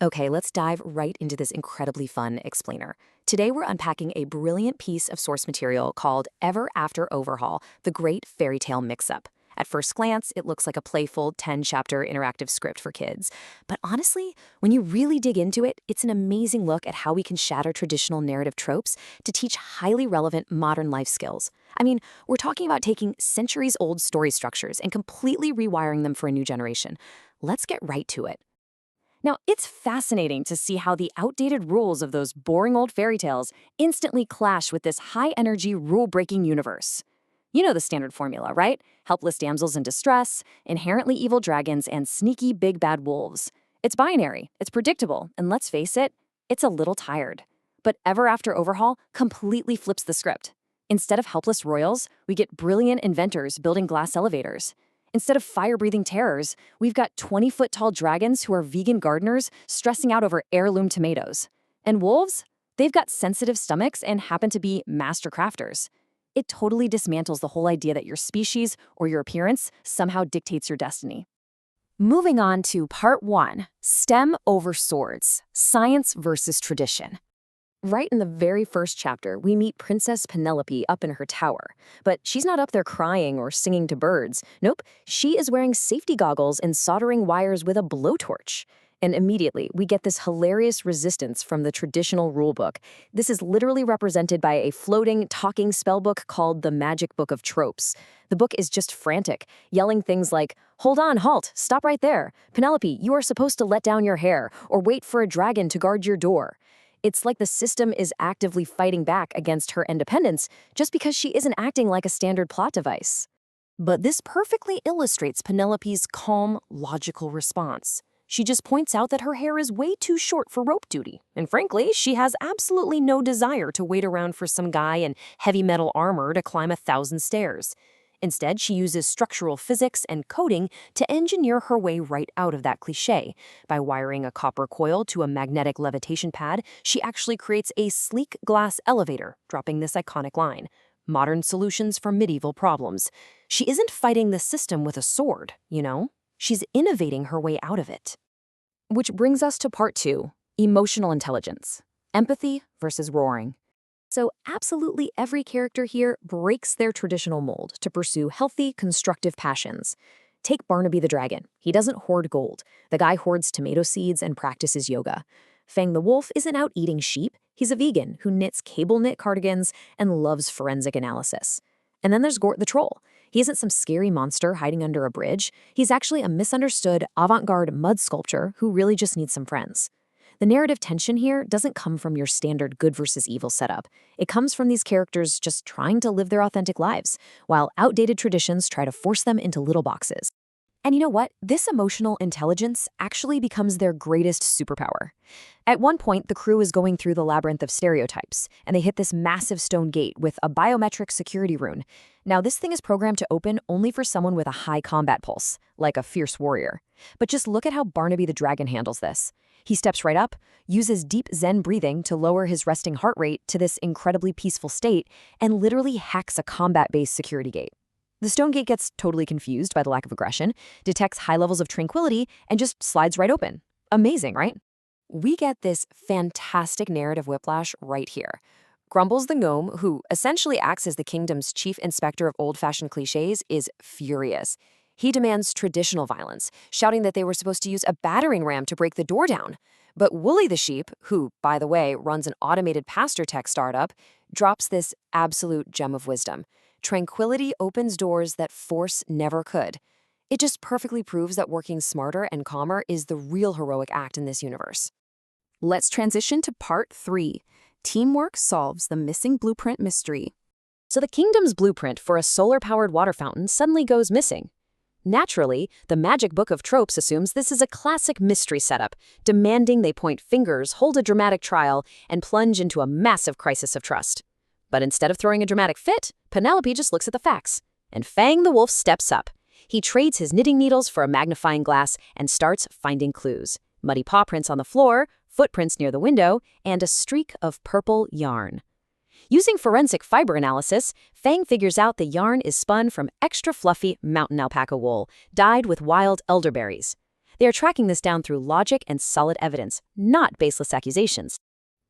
Okay, let's dive right into this incredibly fun explainer. Today we're unpacking a brilliant piece of source material called Ever After Overhaul, the Great Fairy Tale Mix-Up. At first glance, it looks like a playful 10-chapter interactive script for kids. But honestly, when you really dig into it, it's an amazing look at how we can shatter traditional narrative tropes to teach highly relevant modern life skills. I mean, we're talking about taking centuries-old story structures and completely rewiring them for a new generation. Let's get right to it. Now, it's fascinating to see how the outdated rules of those boring old fairy tales instantly clash with this high-energy, rule-breaking universe. You know the standard formula, right? Helpless damsels in distress, inherently evil dragons, and sneaky big bad wolves. It's binary, it's predictable, and let's face it, it's a little tired. But Ever After Overhaul completely flips the script. Instead of helpless royals, we get brilliant inventors building glass elevators. Instead of fire-breathing terrors, we've got 20-foot-tall dragons who are vegan gardeners stressing out over heirloom tomatoes. And wolves? They've got sensitive stomachs and happen to be master crafters. It totally dismantles the whole idea that your species or your appearance somehow dictates your destiny. Moving on to Part 1, STEM over Swords, Science versus Tradition. Right in the very first chapter, we meet Princess Penelope up in her tower. But she's not up there crying or singing to birds. Nope, she is wearing safety goggles and soldering wires with a blowtorch. And immediately, we get this hilarious resistance from the traditional rulebook. This is literally represented by a floating, talking spellbook called the Magic Book of Tropes. The book is just frantic, yelling things like, "Hold on, halt, stop right there. Penelope, you are supposed to let down your hair, or wait for a dragon to guard your door." It's like the system is actively fighting back against her independence just because she isn't acting like a standard plot device. But this perfectly illustrates Penelope's calm, logical response. She just points out that her hair is way too short for rope duty, and frankly, she has absolutely no desire to wait around for some guy in heavy metal armor to climb 1,000 stairs. Instead, she uses structural physics and coding to engineer her way right out of that cliché. By wiring a copper coil to a magnetic levitation pad, she actually creates a sleek glass elevator, dropping this iconic line: "Modern solutions for medieval problems." She isn't fighting the system with a sword, you know? She's innovating her way out of it. Which brings us to Part 2, Emotional Intelligence, Empathy versus Roaring. So absolutely every character here breaks their traditional mold to pursue healthy, constructive passions. Take Barnaby the Dragon. He doesn't hoard gold. The guy hoards tomato seeds and practices yoga. Fang the Wolf isn't out eating sheep. He's a vegan who knits cable-knit cardigans and loves forensic analysis. And then there's Gort the Troll. He isn't some scary monster hiding under a bridge. He's actually a misunderstood, avant-garde mud sculptor who really just needs some friends. The narrative tension here doesn't come from your standard good versus evil setup. It comes from these characters just trying to live their authentic lives, while outdated traditions try to force them into little boxes. And you know what? This emotional intelligence actually becomes their greatest superpower. At one point, the crew is going through the labyrinth of stereotypes, and they hit this massive stone gate with a biometric security rune. Now, this thing is programmed to open only for someone with a high combat pulse, like a fierce warrior. But just look at how Barnaby the Dragon handles this. He steps right up, uses deep Zen breathing to lower his resting heart rate to this incredibly peaceful state, and literally hacks a combat-based security gate. The stone gate gets totally confused by the lack of aggression, detects high levels of tranquility, and just slides right open. Amazing, right? We get this fantastic narrative whiplash right here. Grumbles the gnome, who essentially acts as the kingdom's chief inspector of old-fashioned cliches, is furious. He demands traditional violence, shouting that they were supposed to use a battering ram to break the door down. But Wooly the sheep, who, by the way, runs an automated pasture tech startup, drops this absolute gem of wisdom. Tranquility opens doors that force never could. It just perfectly proves that working smarter and calmer is the real heroic act in this universe. Let's transition to Part 3. Teamwork solves the missing blueprint mystery. So the kingdom's blueprint for a solar-powered water fountain suddenly goes missing. Naturally, the Magic Book of Tropes assumes this is a classic mystery setup, demanding they point fingers, hold a dramatic trial, and plunge into a massive crisis of trust. But instead of throwing a dramatic fit, Penelope just looks at the facts. And Fang the Wolf steps up. He trades his knitting needles for a magnifying glass and starts finding clues. Muddy paw prints on the floor, footprints near the window, and a streak of purple yarn. Using forensic fiber analysis, Fang figures out the yarn is spun from extra fluffy mountain alpaca wool, dyed with wild elderberries. They are tracking this down through logic and solid evidence, not baseless accusations.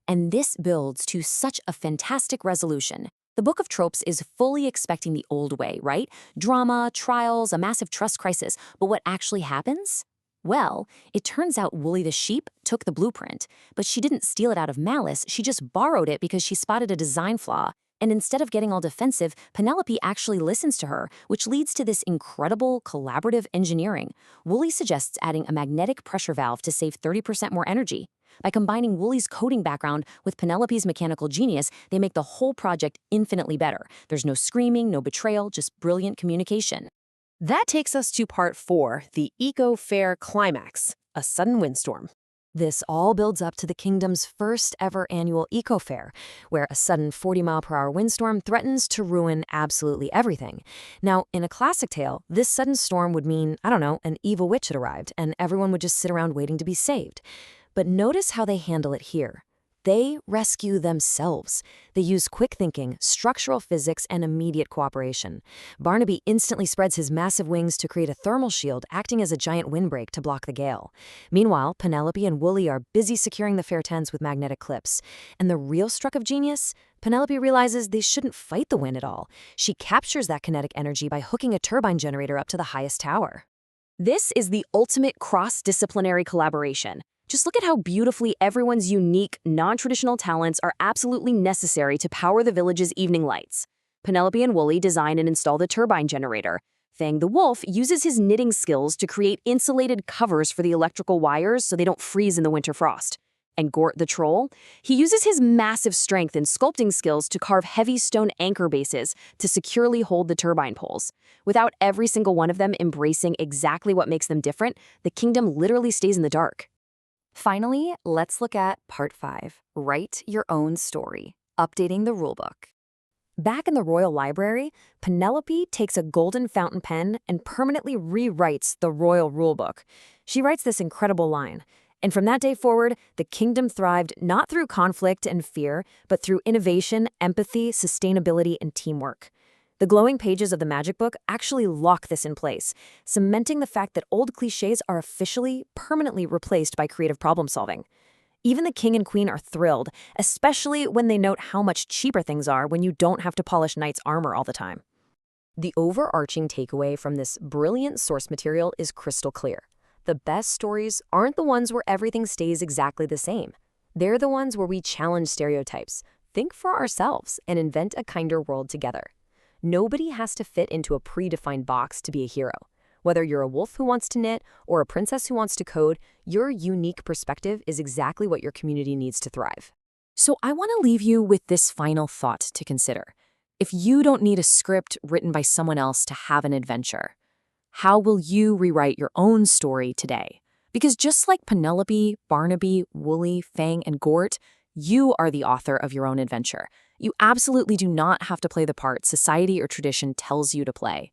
And this builds to such a fantastic resolution. The Book of Tropes is fully expecting the old way, right? Drama, trials, a massive trust crisis. But what actually happens? Well, it turns out Wooly the sheep took the blueprint, but she didn't steal it out of malice, she just borrowed it because she spotted a design flaw. And instead of getting all defensive, Penelope actually listens to her, which leads to this incredible collaborative engineering. Wooly suggests adding a magnetic pressure valve to save 30% more energy. By combining Wooly's coding background with Penelope's mechanical genius, they make the whole project infinitely better. There's no screaming, no betrayal, just brilliant communication. That takes us to part 4, the eco-fair climax, a sudden windstorm. This all builds up to the kingdom's first ever annual eco-fair, where a sudden 40-mile-per-hour windstorm threatens to ruin absolutely everything. Now, in a classic tale, this sudden storm would mean, I don't know, an evil witch had arrived, and everyone would just sit around waiting to be saved. But notice how they handle it here. They rescue themselves. They use quick thinking, structural physics, and immediate cooperation. Barnaby instantly spreads his massive wings to create a thermal shield, acting as a giant windbreak to block the gale. Meanwhile, Penelope and Wooly are busy securing the fair tents with magnetic clips. And the real stroke of genius? Penelope realizes they shouldn't fight the wind at all. She captures that kinetic energy by hooking a turbine generator up to the highest tower. This is the ultimate cross-disciplinary collaboration. Just look at how beautifully everyone's unique, non-traditional talents are absolutely necessary to power the village's evening lights. Penelope and Wooly design and install the turbine generator. Fang the Wolf uses his knitting skills to create insulated covers for the electrical wires so they don't freeze in the winter frost. And Gort the Troll? He uses his massive strength and sculpting skills to carve heavy stone anchor bases to securely hold the turbine poles. Without every single one of them embracing exactly what makes them different, the kingdom literally stays in the dark. Finally, let's look at Part 5, Write Your Own Story, Updating the Rulebook. Back in the royal library, Penelope takes a golden fountain pen and permanently rewrites the royal rulebook. She writes this incredible line, and from that day forward, the kingdom thrived not through conflict and fear, but through innovation, empathy, sustainability, and teamwork. The glowing pages of the magic book actually lock this in place, cementing the fact that old cliches are officially, permanently replaced by creative problem solving. Even the king and queen are thrilled, especially when they note how much cheaper things are when you don't have to polish knights' armor all the time. The overarching takeaway from this brilliant source material is crystal clear. The best stories aren't the ones where everything stays exactly the same. They're the ones where we challenge stereotypes, think for ourselves, and invent a kinder world together. Nobody has to fit into a predefined box to be a hero. Whether you're a wolf who wants to knit or a princess who wants to code, your unique perspective is exactly what your community needs to thrive. So I want to leave you with this final thought to consider. If you don't need a script written by someone else to have an adventure, how will you rewrite your own story today? Because just like Penelope, Barnaby, Wooly, Fang, and Gort, you are the author of your own adventure. You absolutely do not have to play the part society or tradition tells you to play.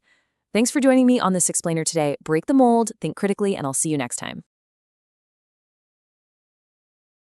Thanks for joining me on this explainer today. Break the mold, think critically, and I'll see you next time.